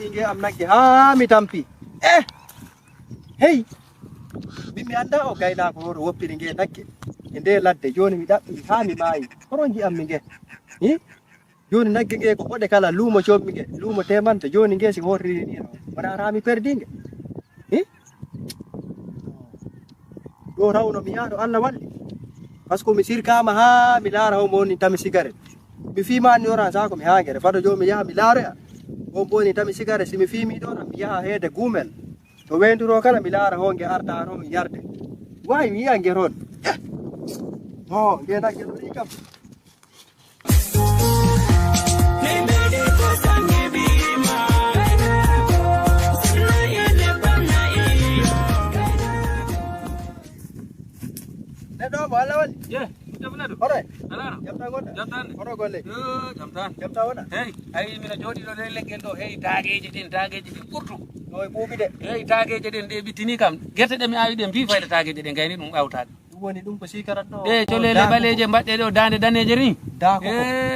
tinge am nagge ha mi tampi hey mi anda o gayna ko do woppiri nge nagge e nde ladde joni mi dabbi ha mi maayi horonji am mi nge joni nagge nge ko bode kala lumo chobmi nge lumo temanta joni nge si horri ni wala rami perdinge do rawno mi yaado Allah walli parce que mi sirkama ha mi lara ho moni tami sigare mi fima ni ora sa ko mi hagere fado jo mi yaha mi lara o boni tami sigare si mi fimi do mi yaha hede gumel to wenduro kala mi lara ho nge arta ro mi yarde way mi yange ron nge nagge do ikam Nedo wala wali. Yeah, jam nado. Ore. Alano. Jam ta goda. Jam tan. Oro golle. Jam tan. Jam ta wona. Hey, ay mina jodi do leggel do hey tageje din burtu. No e buubi de. Hey tageje din de bitini kam. Gerte de mi awi de bi fayda tageje de gayni dum awtaade. Dum woni dum ko sikarat do. De colele baleje mbadde do dande daneje ni. Da ko.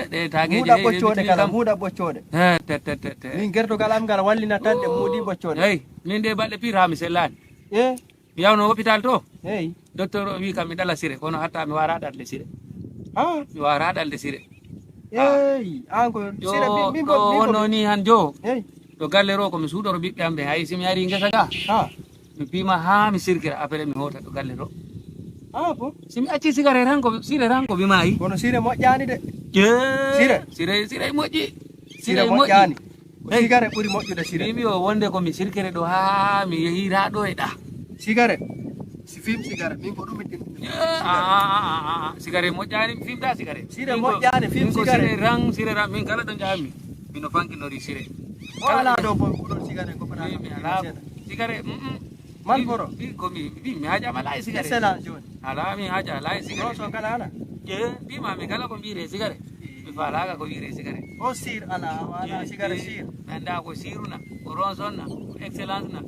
De tageje muda boccode kala muda boccode. Te. Min gerto galam ngal wallina tande mudi boccode. Hey, min de balde pir ha mi sellani. Mi yawno hôpital to. Hey. Docteur o wi kam mi dala sire kono hatta mi wara dalde sire. Mi wara dalde sire. Hey, anko sire bimbo wono ni han jo. Hey. To galle ro ko mi suudoro bibbe ambe hay simi ari ngesa ga. Mi pima ha mi sirkira apere mi hota to galle ro. Bo. Simi acci sigare ranko sire ranko bi mai. Kono sire moƴƴani de. Sire moƴƴi. Sire moƴƴani. Sigare ɓuri moƴƴude sire. Mi o wonde ko mi sirkere do ha mi yehira do e da. Sigare. Si film sigare min ko dum min sigare moƴƴani film da sigare. Sire moƴƴani film sigare. Sire rang min kala do jami. Mino fankinori sire. Wala do bo ko sigare ko fana. Sigare man boro ko mi haja malai sigare. Sela joni. Ala mi haja lai sigare. So kala ala. Bi ma mi kala ko bire sigare. Mi fala ko bire sigare. O sir ala wala sigare sir. Anda ko siruna, ko ronson na, excellence na.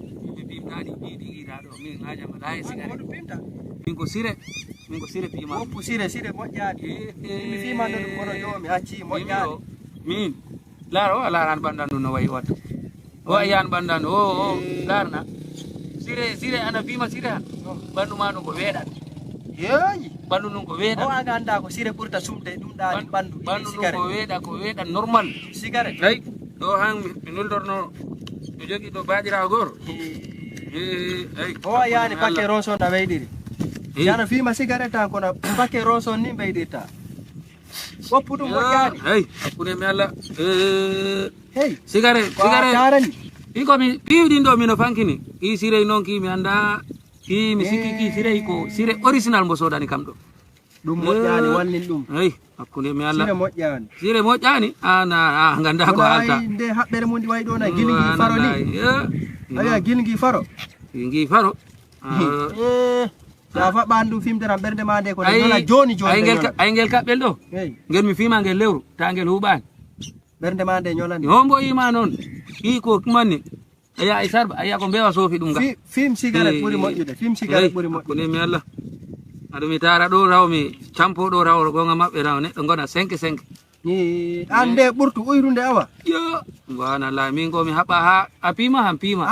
Mi nadi di rado mi haja malai sigare. Min ko sire pima. Oppu sire moƴƴani. Mi fi man do kono yo mi acci moƴƴani. Min laro alaran bandan no wayi wat. O ayan bandan o larna. Sire ana pima sire. Bandu manu ko wedat. Yeyi. Bandu nun ko wedat. O aga anda ko sire ɓurta sumde dum dani bandu. Bandu nun ko weda normal. Sigare. Right. Do hang mi noldorno mi jogi do baadira gor. O ayani pakke ronson da weydiri. Yana fima cigarette tan kono pakke ronson ni beydirta. Oppu dum moƴƴani. Hey, kune mi alla. Hey, Sigare. Iko mi piwdin do mino fankini. Ki sire non ki mi anda. Ki mi sikki ki sire ko sire original mo sodani kam do. Dum moƴƴani wallin dum. Hey, hakkunde mi alla. Sire moƴƴani. Ana ganda ko alta. Nde habbere mun di way do na gilgi faro ni. Aya gilgi faro. Gilgi faro. Ya fa bandu fimtera berde ma de ko nola joni. Ay ngel kabbel do. Ngel mi fima ngel lewru ta ngel huban. Berde ma de nyolani. Hombo ima non. Ki ko manni. Aya isarba aya ko bewa sofi dum ga. Film cigarette ɓuri moƴƴude. Film cigarette ɓuri moƴƴude. Ko mi Allah. Ado mi tara do raw mi campo do raw gonga mabbe raw ne do gona 5 ni ande ɓurtu uyrunde awa. Yo wana la min ko mi haba ha apima han pima.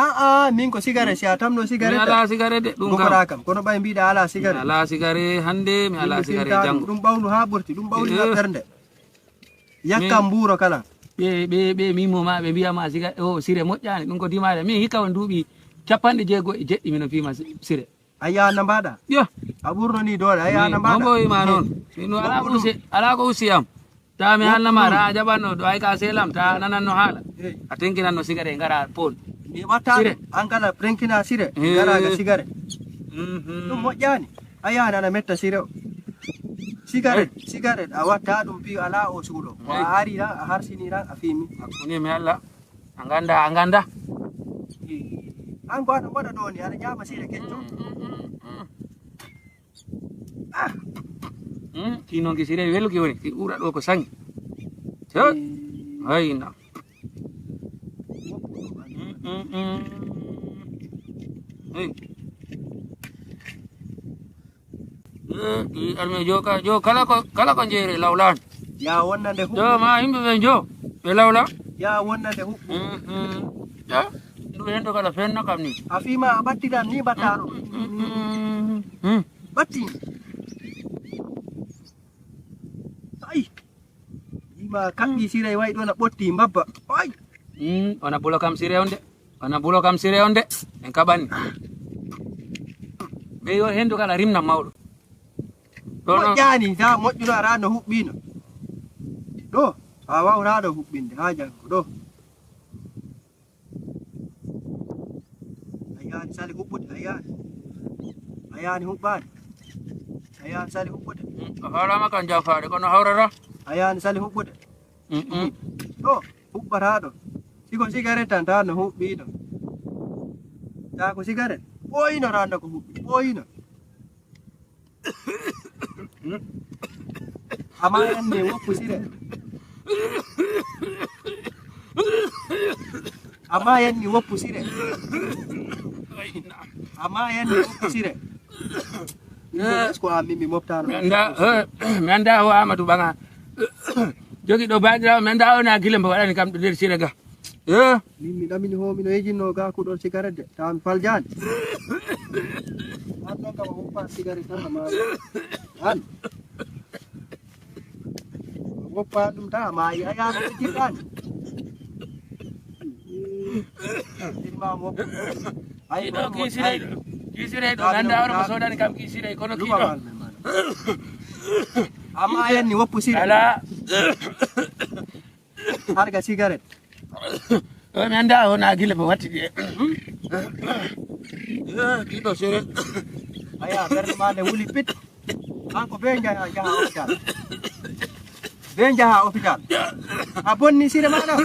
Min ko cigarette si a tamno cigarette. Mi ala cigarette dum kam kono bay biida ala cigarette. Ala cigarette hande mi ala cigarette jang. Dum bawlu ha ɓurti dum bawli ha bernde. Yakkam buuro kala. Be mimo ma be biya ma siga o sire moƴƴani dum ko dimade min hikka won duubi 57 mino fima sire. Aya na mbaɗa. Yo a ɓurno ni dole aya na mbaɗa. Mambo ma non mino ala ko usiyam ta mi halna ma ra jabanno do ay ka selam ta nananno hala a tenkinanno sigare ngara pol mi watta an kala prenkina sire ngara ga sigare dum moƴƴani aya nana metta sire cigarette a watta dum pi ala o suulo a harira a harsinira a fimi hakkunde mi Allah a ganda an ko aɗa waɗa ɗo ni aɗa ƴama sire kecco kinon ki sire welki woni ki ɓura ɗo ko sangi hayna arme jo kala ko jeere lawlan ya wonnande jo ma yimɓe ɓe jo ɓe lawla Ya wonna de hu. Ya, ndu hendo kala fenna kam ni. Afima batti dan ni bataro. Batti. Ai. Ima kabbi sirai wai do na botti mbabba. Ai. Ona bulo kam sire onde. Ona bulo kam sire onde. En kabani. Be yo hendo kala rimna mawdo. Dono jani da moƴƴuno arano huɓɓino. Do a wawraɗo huɓɓinde ha jango do. Ayani sali huɓɓude ayani huɓɓani. Ayani sali huɓɓude. Harama kan jafade kono hawrata. Ayani sali huɓɓude. Do huɓɓataɗo. Siko cigarette tan tan no huɓɓiɗo. Ta ko cigarette ɓoyino randa ko huɓɓi ɓoyino. Amayan ne woppu sire. Amayan ni woppu sire. Amayan ni woppu sire. Ko amimi moftano. Menda o Amadou Banga. Jogi do bandirawo menda ona gile mbo wadani kam der sire ga. Mimi damini ho mino ejinno ga ko do cigarette tan faljani. An non kam hoppa cigarette tan ma. An. Hoppa dum ta ma ayana cigarette. Dirma mo. Ai do kisire do ganda ora masodani kam kisire kono kido. Amayan ni woppu sire. Ala. Harga cigarette. Menda ona gile mbo watti de. Kido sire. Aya bernde wuli pit. Kanko be jaha hospital. Be jaha hospital. A bonni sire maɗa.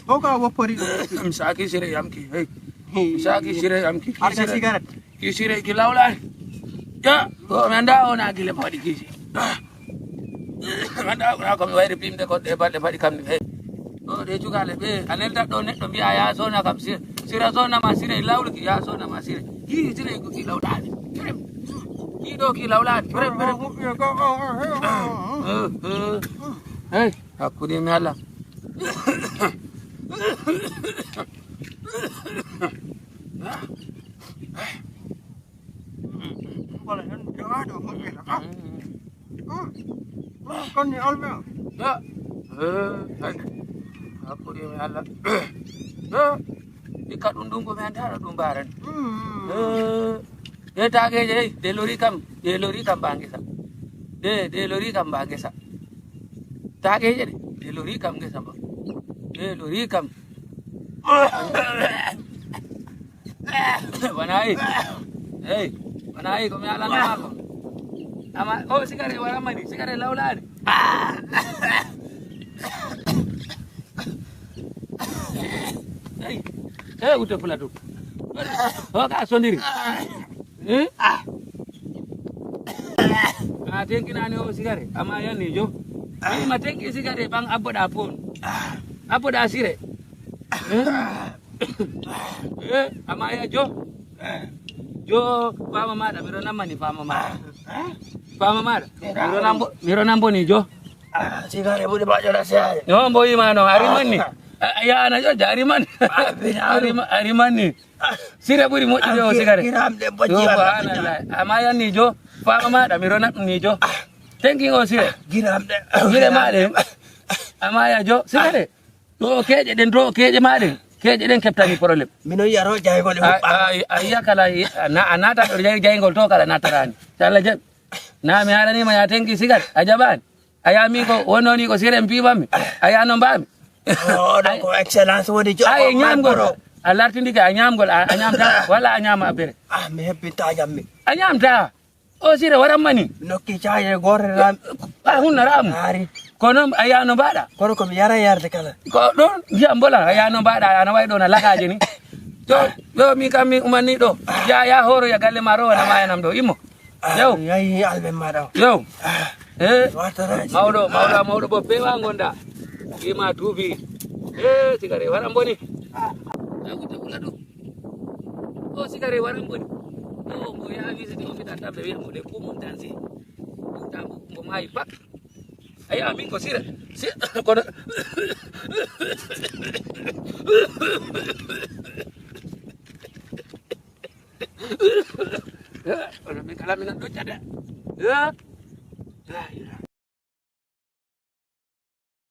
Hoko woppori ɗum. Saki sire yamki. Hey. Saki sire yamki. Harga cigarette. Ki sire ki lawlan. Ya, ko menda ona gile mbo waɗi kisi. Menda ona ko mi wayri pimde ko de balde fadi kam hey. De jugale be anelta do neddo biya ya sona kam sira sona ma sire lawluki ya sona ma sire ki sire ko ki lawdani ki do ki lawlani hey hakuri mi Allah wala hen jado hoɓɓina konni alme ya hakuri mi Allah dikka ɗum ɗum ko mi andara ɗum mbaran de tageje de lori kam bangesa de lori kam bangesa tageje de lori kam gesa ba de lori kam wanai hey wanai ko mi ala ngako ama oh sigare waramani sigare lawlani udah pula tu. Oh kak sendiri. Tengki nani oh sigare. Ama ya nih jo. Ini mah tengki sigare bang apa dapun. Apa dah sire. Ama ya jo. Jo pama mada miro nama nih pama mada. Pama mada. Miro nambo nih jo. Sigare bude baca rahasia. No boy mano hari mani. Ya anak jo jari man. Hari mani. Sira buri mo jo sigare. Kiram de baji. Amaya nih jo. Pama mada miro nak nih jo. Thanking o sire. Kiram de. Sire made. Amaya jo sigare. Do keje den do keje made. Keje den kaptani problem. Mino yaro jay ko le. Iya kala na anata jay ngol to kala natarani. Sala je. Na mi ala ni ma ya thanking sigare. Ajaban. Ayami ko wono ni ko sire mpi bami. Ayano mbami. Oh, ko excellence woni jo. Ay nyam gol. Alartindi ka anyam gol anyam ta wala anyam abere. Mi hebbi tajammi. Anyam ta. O sire waram mani. Nokki chaye gore ram. Hunna ram. Ari. Kono ayano bada. Kono ko mi yara yarde kala. Ko don jambola ayano bada ayano way do na lakaje ni. Jo mi kam mi umani do. Ya horo ya galle maro na mayanam do imo. Yo. Yayi albe maro. Yo. Maudo bo pewa ngonda. Ima tubi. Sigare waram boni. Aku tak pula tu. Oh sigare waram boni. Oh mo ya visi di kita tabe ya mo de kumum tansi. Tamu mo mai pak. Ay amin ko sira. Kono Kalau mikala minat doca dah. Ya. Ya.